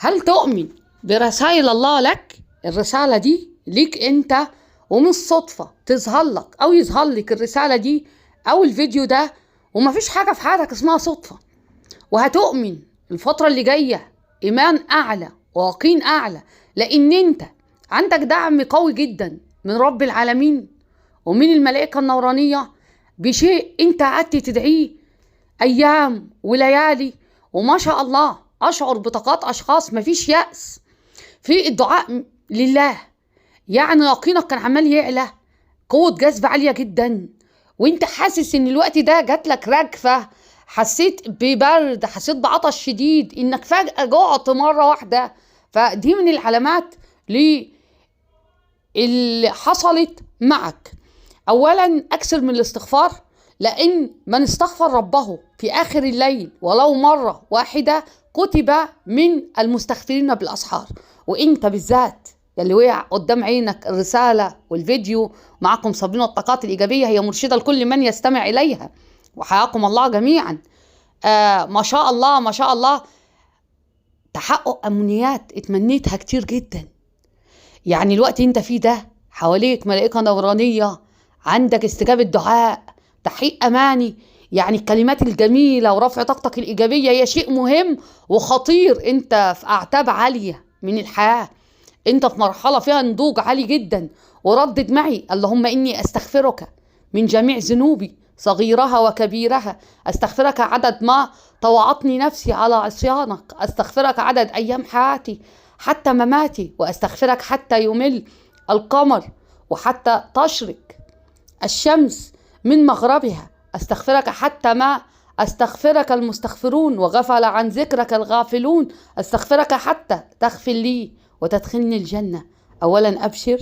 هل تؤمن برسائل الله لك؟ الرسالة دي ليك انت، ومش صدفة تظهر لك او يظهر لك الرسالة دي او الفيديو ده، ومفيش حاجة في حياتك اسمها صدفة. وهتؤمن الفترة اللي جاية ايمان اعلى ويقين اعلى، لان انت عندك دعم قوي جدا من رب العالمين ومن الملائكة النورانية بشيء انت قعدت تدعيه ايام وليالي. وما شاء الله اشعر بطاقات اشخاص، مفيش يأس في الدعاء لله. يعني يقينك كان عمال يعلى، قوة جذب عالية جدا، وانت حاسس ان الوقت ده جاتلك رجفة، حسيت ببرد، حسيت بعطش شديد، انك فجأة جعت مرة واحدة. فدي من العلامات اللي حصلت معك. اولا اكثر من الاستغفار، لان من استغفر ربه في اخر الليل ولو مرة واحدة كتب من المستغفرين بالاسحار. وانت بالذات يلي وقع قدام عينك الرسالة والفيديو، معكم صابرين الطاقات الإيجابية، هي مرشدة لكل من يستمع إليها، وحياكم الله جميعا. ما شاء الله ما شاء الله، تحقق أمنيات اتمنيتها كتير جدا. يعني الوقت انت فيه ده حواليك ملائكة نورانية، عندك استجابة دعاء، تحقيق أماني. يعني الكلمات الجميلة ورفع طاقتك الإيجابية هي شيء مهم وخطير. انت في أعتاب عالية من الحياة، انت في مرحلة فيها نضوج عالي جدا. وردد معي: اللهم إني أستغفرك من جميع ذنوبي صغيرها وكبيرها، أستغفرك عدد ما طوعتني نفسي على عصيانك، أستغفرك عدد أيام حياتي حتى مماتي، وأستغفرك حتى يمل القمر وحتى تشرق الشمس من مغربها، أستغفرك حتى ما أستغفرك المستغفرون وغفل عن ذكرك الغافلون، أستغفرك حتى تغفر لي وتدخلني الجنة. أولا أبشر،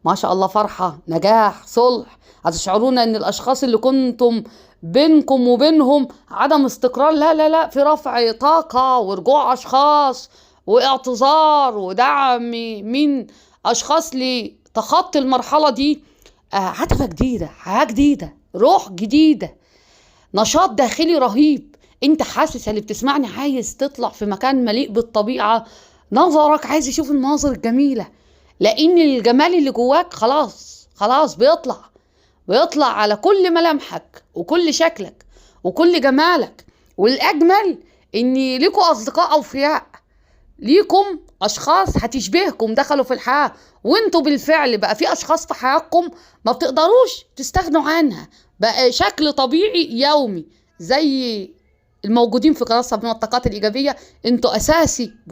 ما شاء الله، فرحة، نجاح، صلح. هتشعرون أن الأشخاص اللي كنتم بينكم وبينهم عدم استقرار، لا لا لا، في رفع طاقة ورجوع أشخاص واعتذار ودعم من أشخاص لتخطي المرحلة دي. عتبة جديدة، حياة جديدة، روح جديدة، نشاط داخلي رهيب. انت حاسس اللي بتسمعني عايز تطلع في مكان مليء بالطبيعة، نظرك عايز يشوف المناظر الجميلة، لان الجمال اللي جواك خلاص خلاص بيطلع على كل ملامحك وكل شكلك وكل جمالك. والاجمل ان ليكوا اصدقاء اوفياء، ليكم اشخاص هتشبهكم دخلوا في الحياة، وانتوا بالفعل بقى في اشخاص في حياتكم ما بتقدروش تستغنوا عنها، بقى شكل طبيعي يومي زي الموجودين في قناة صابرين الطاقات الإيجابية. انتوا اساسي.